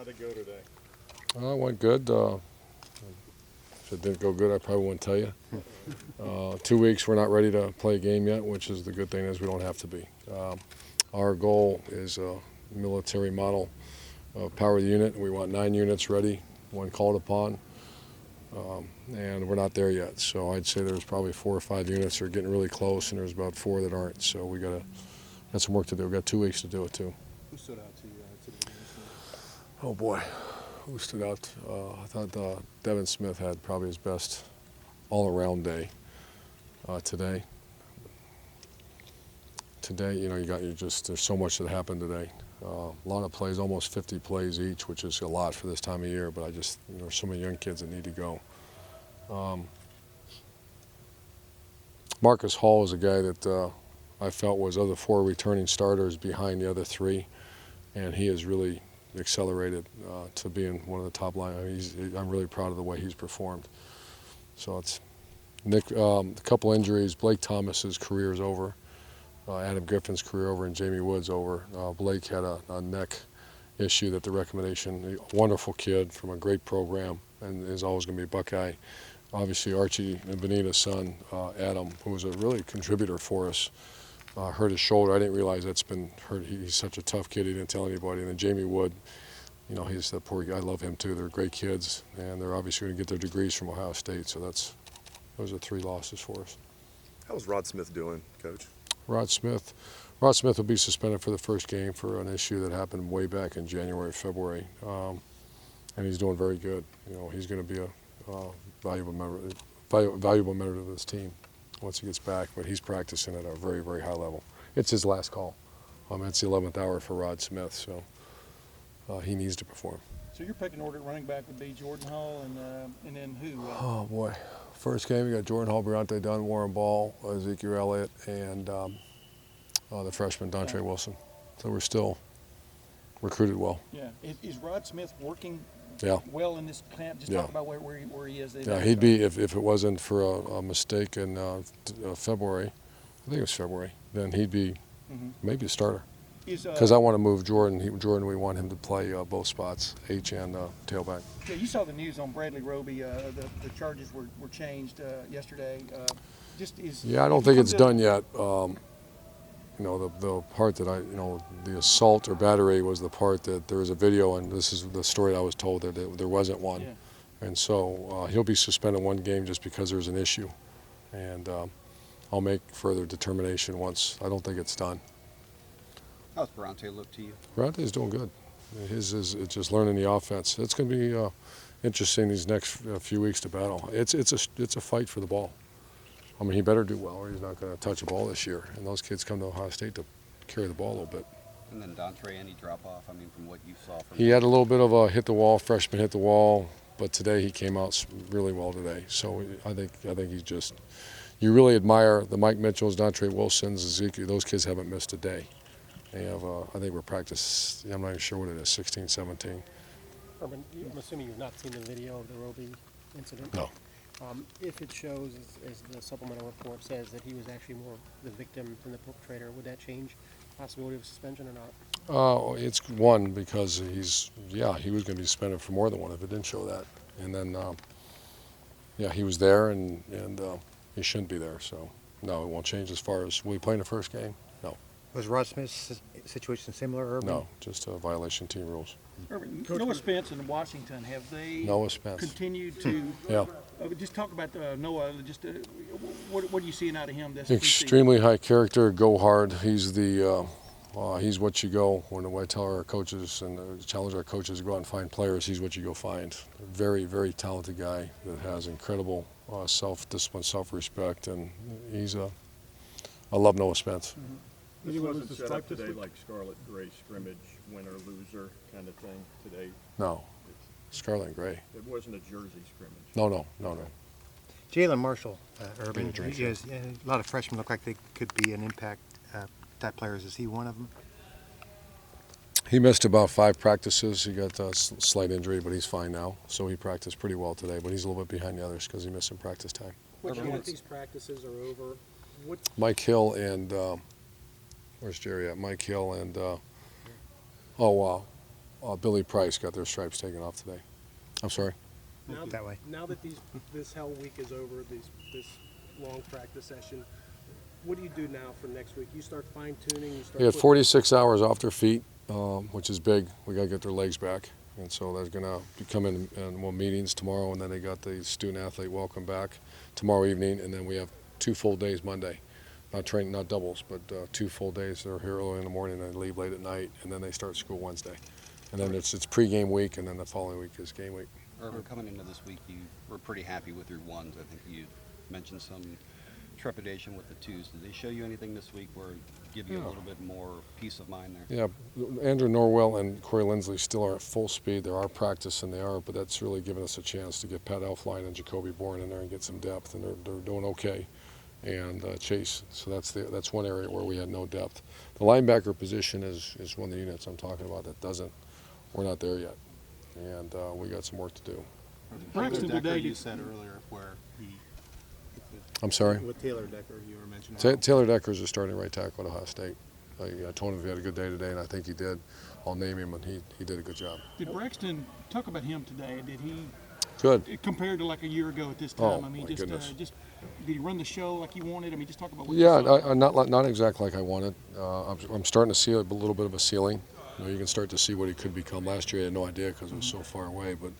How'd it go today? It went good. If it didn't go good, I probably wouldn't tell you. 2 weeks, we're not ready to play a game yet, which is the good thing is we don't have to be. Our goal is a military model power unit. We want 9 units ready when called upon, and we're not there yet. So I'd say there's probably 4 or 5 units that are getting really close, and there's about 4 that aren't. So we got some work to do. We've got 2 weeks to do it too. Who stood out to you today? Oh boy, who stood out? I thought Devin Smith had probably his best all-around day today. Today, you know, there's so much that happened today. A lot of plays, almost 50 plays each, which is a lot for this time of year. But there's so many young kids that need to go. Marcus Hall is a guy that I felt was of the 4 returning starters behind the other 3, and he has really accelerated to being one of the top line. I'm really proud of the way he's performed. So it's Nick. A couple injuries. Blake Thomas's career is over. Adam Griffin's career over, and Jamie Wood's over. Blake had a neck issue that the recommendation. A wonderful kid from a great program, and is always going to be a Buckeye. Obviously, Archie and Benita's son, Adam, who was a really contributor for us, hurt his shoulder. I didn't realize that's been hurt. He's such a tough kid. He didn't tell anybody. And then Jamie Wood, you know, he's the poor guy. I love him too. They're great kids, and they're obviously going to get their degrees from Ohio State. So those are 3 losses for us. How's Rod Smith doing, Coach? Rod Smith will be suspended for the first game for an issue that happened way back in January, February, and he's doing very good. You know, he's going to be a valuable member of this team once he gets back. But he's practicing at a very, very high level. It's his last call. It's the 11th hour for Rod Smith, so he needs to perform. So your pecking order at running back would be Jordan Hall and then who? Oh boy. First game, we got Jordan Hall, Briante Dunn, Warren Ball, Ezekiel Elliott, and the freshman, Dontre Wilson. So we're still recruited well. Yeah. Is Rod Smith working well in this camp? Just talk about where he is. Yeah, he'd be, if it wasn't for a mistake in February, I think it was February, then he'd be maybe a starter. Because I want to move Jordan. Jordan, we want him to play both spots, H and tailback. Yeah, you saw the news on Bradley Roby. The charges were changed yesterday. I don't think it's done yet. You know, the part that the assault or battery was the part that there was a video, and this is the story I was told that there wasn't one. Yeah. And so he'll be suspended 1 game just because there's an issue. And I'll make further determination once. I don't think it's done. How's Briante look to you? Briante's doing good. His is just learning the offense. It's going to be interesting these next few weeks to battle. It's a fight for the ball. I mean, he better do well, or he's not going to touch a ball this year. And those kids come to Ohio State to carry the ball a little bit. And then Dontre, any drop off? I mean, from what you saw from he had a little bit of a hit the wall, but today he came out really well today. So I think he's just. You really admire the Mike Mitchells, Dontre Wilsons, Ezekiel. Those kids haven't missed a day. They have, I think we're practice. I'm not even sure what it is, 16, 17. Urban, I'm assuming you've not seen the video of the Roby incident? No. If it shows, as the supplemental report says, that he was actually more the victim than the perpetrator, would that change the possibility of suspension or not? It's 1 because he was going to be suspended for more than 1 if it didn't show that. And then, he was there and he shouldn't be there. So, no, it won't change as far as will he play in the first game? No. Was Rod Smith's situation similar, Urban? No, just a violation of team rules. Urban, Noah Spence in Washington, have they continued to just talk about Noah, what are you seeing out of him this extremely high character, go hard. He's he's what you go when I tell our coaches and challenge our coaches to go out and find players. He's what you go find. Very, very talented guy that has incredible self-discipline, self-respect, and I love Noah Spence. This wasn't set up today like Scarlet Gray scrimmage, winner, loser kind of thing today? No, Scarlet and Gray. It wasn't a jersey scrimmage? No. Jalen Marshall, Urban, a lot of freshmen look like they could be an impact type players. Is he one of them? He missed about 5 practices. He got a slight injury, but he's fine now. So he practiced pretty well today, but he's a little bit behind the others because he missed some practice time. Once these practices are over, Mike Hill and where's Jerry at? Mike Hill and Billy Price got their stripes taken off today. I'm sorry? That way. Now that this Hell Week is over, this long practice session, what do you do now for next week? You start fine tuning. They had 46 hours off their feet, which is big. We got to get their legs back, and so they're going to come in and more meetings tomorrow, and then they got the student athlete welcome back tomorrow evening, and then we have 2 full days Monday. Not training, not doubles, but 2 full days. They're here early in the morning and they leave late at night, and then they start school Wednesday. And then it's pre-game week, and then the following week is game week. Irvin, coming into this week, you were pretty happy with your ones. I think you mentioned some trepidation with the twos. Did they show you anything this week where give you a little bit more peace of mind there? Yeah, Andrew Norwell and Corey Lindsley still are at full speed. There are practice and they are, but that's really given us a chance to get Pat Elfline and Jacoby Bourne in there and get some depth, and they're doing okay. And Chase, so that's one area where we had no depth. The linebacker position is one of the units I'm talking about that doesn't. We're not there yet, and we got some work to do. Braxton today, you said earlier where he. I'm sorry? With Taylor Decker, you were mentioning. Taylor Decker's a starting right tackle at Ohio State. I told him if he had a good day today, and I think he did. I'll name him, and he did a good job. did Braxton talk about him today? Did he, Good. compared to like a year ago at this Oh, time? I mean, my just goodness. did he run the show like he wanted? I mean, just talk about what you Yeah, saw. not exactly like I wanted. I'm starting to see a little bit of a ceiling. You can start to see what he could become. Last year, I had no idea because it was so far away, but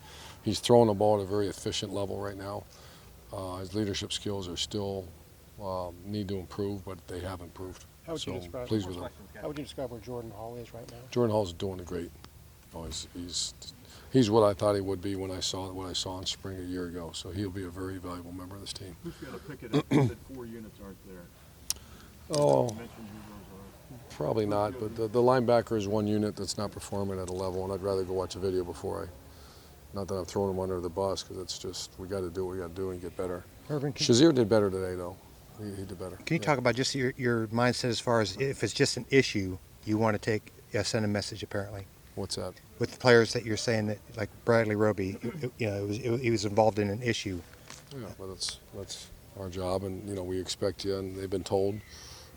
he's throwing the ball at a very efficient level right now. His leadership skills are still need to improve, but they have improved. How would you So describe? pleased with him. How would you describe where Jordan Hall is right now? Jordan Hall's doing great. Oh, he's what I thought he would be when I saw in spring a year ago. So he'll be a very valuable member of this team. Who's got to pick it up? You said 4 units aren't there. Oh, You mentioned who those probably not. But the linebacker is one unit that's not performing at a level, and I'd rather go watch a video before I. Not that I'm throwing him under the bus, because it's just we got to do what we got to do and get better. Irvin, Shazier did better today, though. He did better. can you talk about just your mindset as far as if it's just an issue, you want to send a message apparently What's that? with the players that you're saying that like Bradley Roby, he was involved in an issue. Yeah, but that's our job, and we expect you, and they've been told.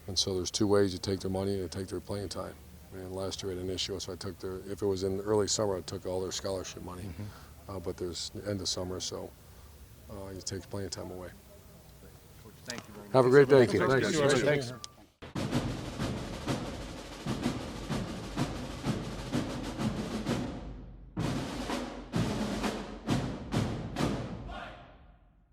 And so there's 2 ways: you take their money and you take their playing time. And last year we had an issue, so I took if it was in the early summer, I took all their scholarship money. But there's the end of summer, so you take playing time away. Thank you very much. Have a great day. Thank you. Thanks. Thanks.